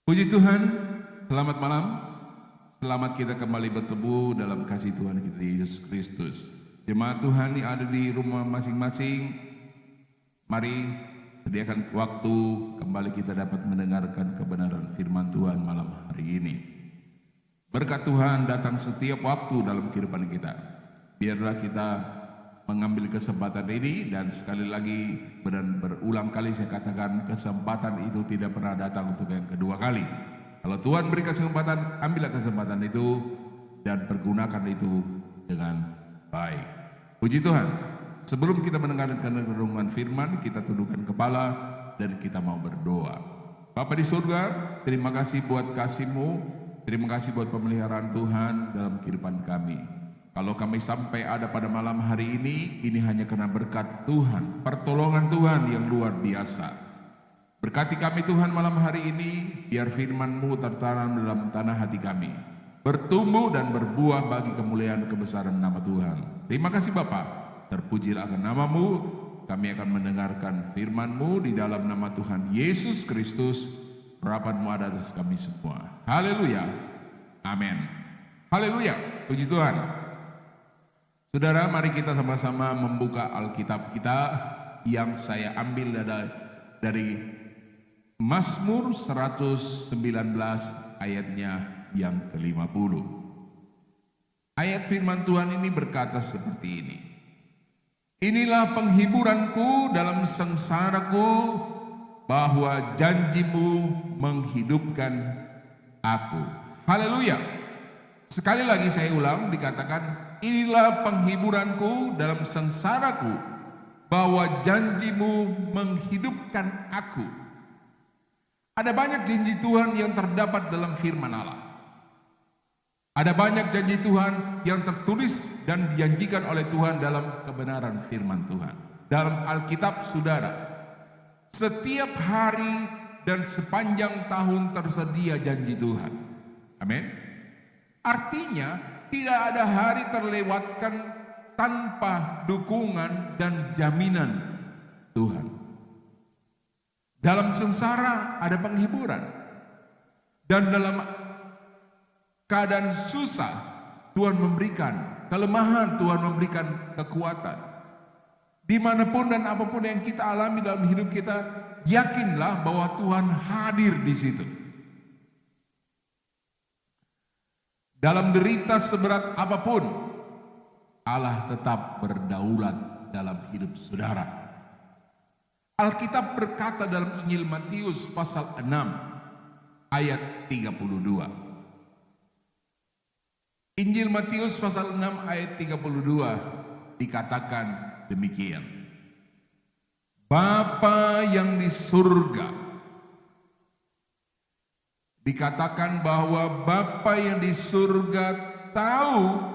Puji Tuhan, selamat malam. Selamat kita kembali bertemu dalam kasih Tuhan kita Yesus Kristus. Jemaat Tuhan yang ada di rumah masing-masing, mari sediakan waktu kembali kita dapat mendengarkan kebenaran firman Tuhan malam hari ini. Berkat Tuhan datang setiap waktu dalam kehidupan kita. Biarlah kita mengambil kesempatan ini, dan sekali lagi berulang kali saya katakan, kesempatan itu tidak pernah datang untuk yang kedua kali. Kalau Tuhan berikan kesempatan, ambillah kesempatan itu dan pergunakan itu dengan baik. Puji Tuhan. Sebelum kita mendengarkan renungan firman, kita tundukkan kepala dan kita mau berdoa. Bapa di surga, terima kasih buat kasih-Mu, terima kasih buat pemeliharaan Tuhan dalam kehidupan kami. Kalau kami sampai ada pada malam hari ini hanya karena berkat Tuhan, pertolongan Tuhan yang luar biasa. Berkati kami Tuhan malam hari ini, biar firman-Mu tertanam dalam tanah hati kami, bertumbuh dan berbuah bagi kemuliaan kebesaran nama Tuhan. Terima kasih Bapa, terpujilah akan nama-Mu. Kami akan mendengarkan firman-Mu di dalam nama Tuhan Yesus Kristus. Harapan-Mu ada atas kami semua. Haleluya, amin. Haleluya, puji Tuhan. Saudara, mari kita sama-sama membuka Alkitab kita yang saya ambil dari Mazmur 119 ayatnya yang ke-50. Ayat firman Tuhan ini berkata seperti ini. Inilah penghiburanku dalam sengsaraku, bahwa janji-Mu menghidupkan aku. Haleluya. Sekali lagi saya ulang, dikatakan, inilah penghiburanku dalam sengsaraku, bahwa janji-Mu menghidupkan aku. Ada banyak janji Tuhan yang terdapat dalam firman Allah. Ada banyak janji Tuhan yang tertulis dan dijanjikan oleh Tuhan dalam kebenaran firman Tuhan. Dalam Alkitab, saudara, setiap hari dan sepanjang tahun tersedia janji Tuhan. Amin. Artinya, tidak ada hari terlewatkan tanpa dukungan dan jaminan Tuhan. Dalam sengsara ada penghiburan, dan dalam keadaan susah Tuhan memberikan kelemahan, Tuhan memberikan kekuatan. Dimanapun dan apapun yang kita alami dalam hidup kita, yakinlah bahwa Tuhan hadir di situ. Dalam derita seberat apapun, Allah tetap berdaulat dalam hidup saudara. Alkitab berkata dalam Injil Matius pasal 6 ayat 32. Injil Matius pasal 6 ayat 32 dikatakan demikian. Bapa yang di surga, dikatakan bahwa Bapa yang di surga tahu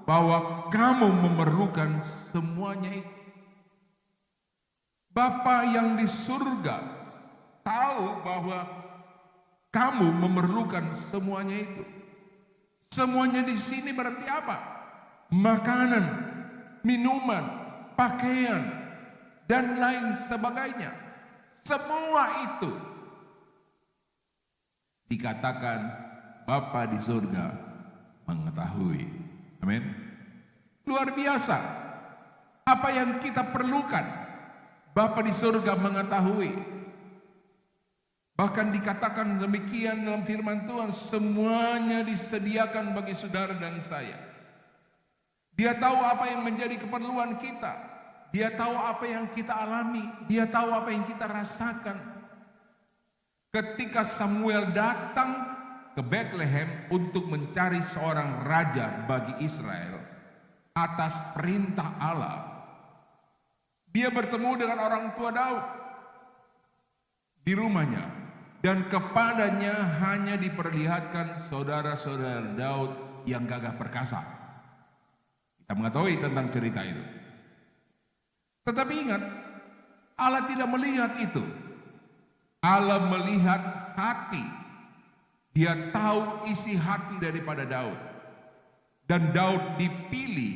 bahwa kamu memerlukan semuanya itu. Bapa yang di surga tahu bahwa kamu memerlukan semuanya itu. Semuanya di sini berarti apa? Makanan, minuman, pakaian, dan lain sebagainya. Semua itu dikatakan Bapa di surga mengetahui. Amin. Luar biasa. Apa yang kita perlukan, Bapa di surga mengetahui. Bahkan dikatakan demikian dalam firman Tuhan, semuanya disediakan bagi saudara dan saya. Dia tahu apa yang menjadi keperluan kita. Dia tahu apa yang kita alami. Dia tahu apa yang kita rasakan. Ketika Samuel datang ke Bethlehem untuk mencari seorang raja bagi Israel atas perintah Allah, dia bertemu dengan orang tua Daud di rumahnya, dan kepadanya hanya diperlihatkan saudara-saudara Daud yang gagah perkasa. Kita mengetahui tentang cerita itu. Tetapi ingat, Allah tidak melihat itu. Allah melihat hati. Dia tahu isi hati daripada Daud. Dan Daud dipilih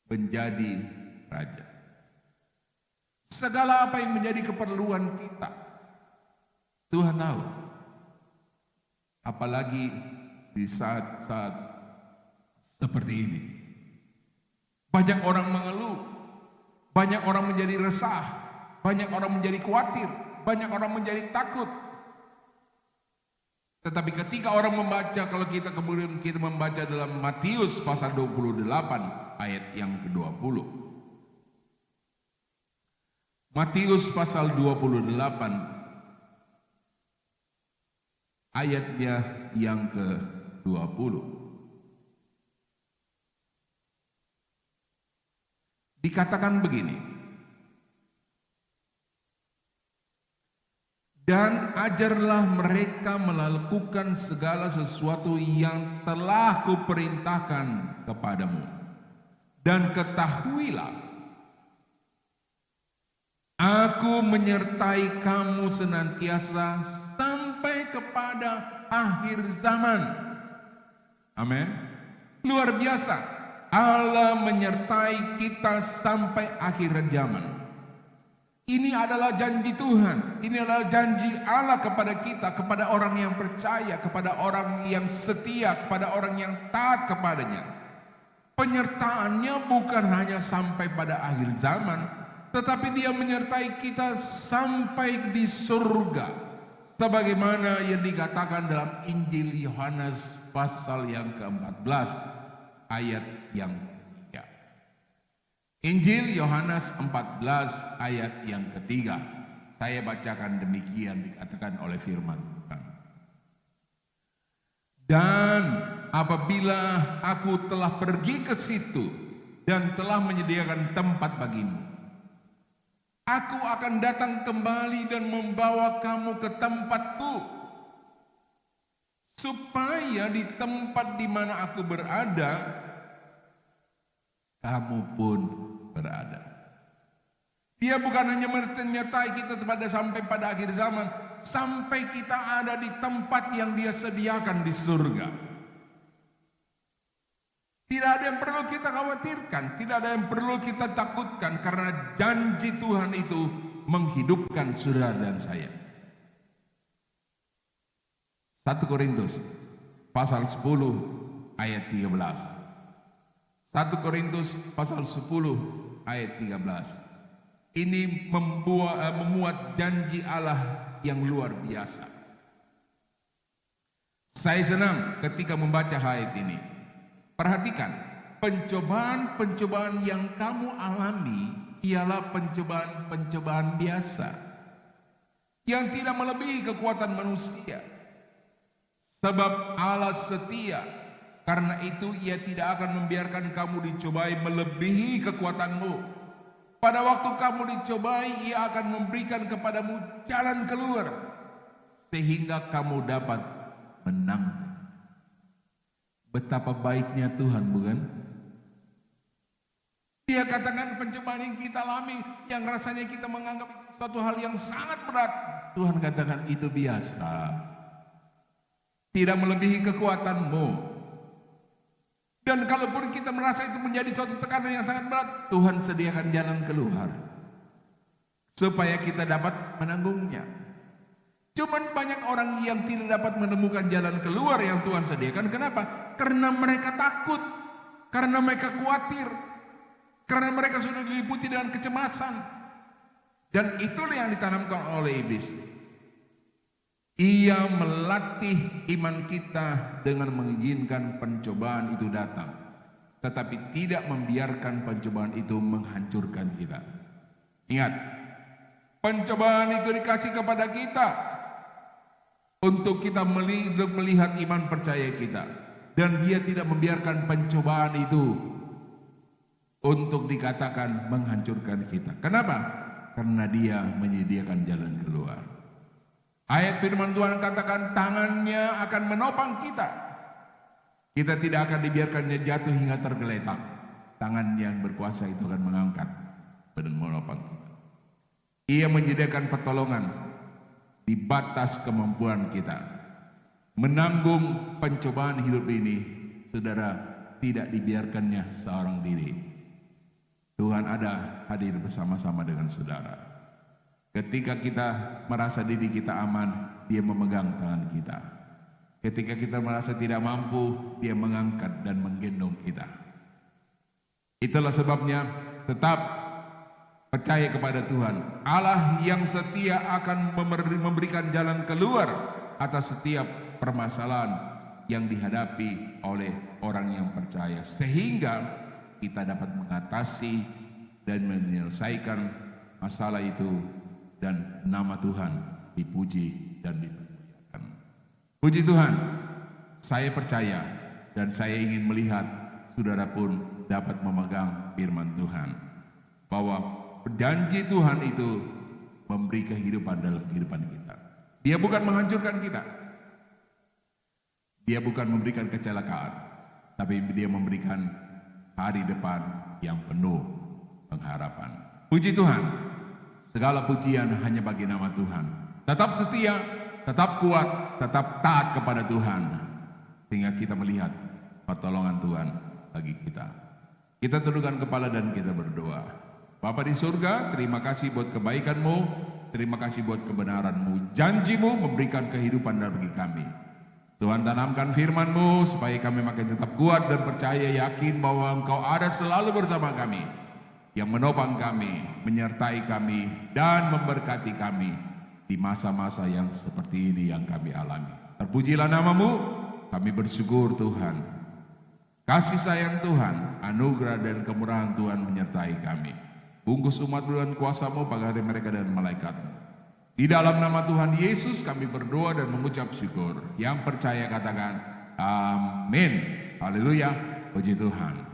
menjadi raja. Segala apa yang menjadi keperluan kita, Tuhan tahu. Apalagi di saat-saat seperti ini. Banyak orang mengeluh, banyak orang menjadi resah, banyak orang menjadi khawatir, banyak orang menjadi takut. Tetapi ketika orang membaca, kalau kita kemudian kita membaca dalam Matius pasal 28 ayat yang ke-20. Matius pasal 28 ayatnya yang ke-20. Dikatakan begini, dan ajarlah mereka melakukan segala sesuatu yang telah kuperintahkan kepadamu, dan ketahuilah, aku menyertai kamu senantiasa sampai kepada akhir zaman. Amin. Luar biasa. Allah menyertai kita sampai akhir zaman. Ini adalah janji Tuhan. Ini adalah janji Allah kepada kita, kepada orang yang percaya, kepada orang yang setia, kepada orang yang taat kepadanya. Penyertaannya bukan hanya sampai pada akhir zaman, tetapi Dia menyertai kita sampai di surga. Sebagaimana yang dikatakan dalam Injil Yohanes pasal yang ke-14 ayat yang ketiga. Injil Yohanes 14 ayat yang ketiga. Saya bacakan demikian dikatakan oleh firman Tuhan. Dan apabila aku telah pergi ke situ dan telah menyediakan tempat bagimu, aku akan datang kembali dan membawa kamu ke tempatku, supaya di tempat di mana aku berada, kamu pun berada. Dia bukan hanya menyertai kita sampai pada akhir zaman, sampai kita ada di tempat yang Dia sediakan di surga. Tidak ada yang perlu kita khawatirkan, tidak ada yang perlu kita takutkan, karena janji Tuhan itu menghidupkan saudara dan saya. 1 Korintus pasal 10 ayat 13. 1 Korintus pasal 10 ayat 13. Ini memuat janji Allah yang luar biasa. Saya senang ketika membaca ayat ini. Perhatikan, pencobaan-pencobaan yang kamu alami ialah pencobaan-pencobaan biasa yang tidak melebihi kekuatan manusia. Sebab Allah setia, karena itu Ia tidak akan membiarkan kamu dicobai melebihi kekuatanmu. Pada waktu kamu dicobai, Ia akan memberikan kepadamu jalan keluar, sehingga kamu dapat menang. Betapa baiknya Tuhan, bukan? Dia katakan pencobaan yang kita alami, yang rasanya kita menganggap itu suatu hal yang sangat berat, Tuhan katakan itu biasa, tidak melebihi kekuatanmu. Dan kalaupun kita merasa itu menjadi suatu tekanan yang sangat berat, Tuhan sediakan jalan keluar supaya kita dapat menanggungnya. Cuman banyak orang yang tidak dapat menemukan jalan keluar yang Tuhan sediakan. Kenapa? Karena mereka takut, karena mereka khawatir, karena mereka sudah diliputi dengan kecemasan. Dan itulah yang ditanamkan oleh iblis. Ia melatih iman kita dengan mengizinkan pencobaan itu datang, tetapi tidak membiarkan pencobaan itu menghancurkan kita. Ingat, pencobaan itu dikasih kepada kita untuk kita melihat iman percaya kita, dan Dia tidak membiarkan pencobaan itu untuk dikatakan menghancurkan kita. Kenapa? Karena Dia menyediakan jalan keluar. Ayat firman Tuhan katakan tangannya akan menopang kita. Kita tidak akan dibiarkannya jatuh hingga tergeletak. Tangan yang berkuasa itu akan mengangkat dan menopang kita. Ia menyediakan pertolongan di batas kemampuan kita. Menanggung pencobaan hidup ini, saudara, tidak dibiarkannya seorang diri. Tuhan ada hadir bersama-sama dengan saudara. Ketika kita merasa diri kita aman, Dia memegang tangan kita. Ketika kita merasa tidak mampu, Dia mengangkat dan menggendong kita. Itulah sebabnya tetap percaya kepada Tuhan. Allah yang setia akan memberikan jalan keluar atas setiap permasalahan yang dihadapi oleh orang yang percaya, sehingga kita dapat mengatasi dan menyelesaikan masalah itu, dan nama Tuhan dipuji dan dipermuliakan. Puji Tuhan, saya percaya dan saya ingin melihat saudara pun dapat memegang firman Tuhan, bahwa janji Tuhan itu memberi kehidupan dalam kehidupan kita. Dia bukan menghancurkan kita, Dia bukan memberikan kecelakaan, tapi Dia memberikan hari depan yang penuh pengharapan. Puji Tuhan, segala pujian hanya bagi nama Tuhan. Tetap setia, tetap kuat, tetap taat kepada Tuhan, sehingga kita melihat pertolongan Tuhan bagi kita. Kita tundukkan kepala dan kita berdoa. Bapa di surga, terima kasih buat kebaikan-Mu, terima kasih buat kebenaran-Mu. Janji-Mu memberikan kehidupan bagi kami. Tuhan, tanamkan firman-Mu supaya kami makin tetap kuat dan percaya, yakin bahwa Engkau ada selalu bersama kami, yang menopang kami, menyertai kami, dan memberkati kami di masa-masa yang seperti ini yang kami alami. Terpujilah nama-Mu, kami bersyukur Tuhan. Kasih sayang Tuhan, anugerah dan kemurahan Tuhan menyertai kami. Bungkus umat-Mu dengan kuasa-Mu, pagari mereka dan malaikat-Mu. Di dalam nama Tuhan Yesus kami berdoa dan mengucap syukur. Yang percaya katakan amin. Haleluya, puji Tuhan.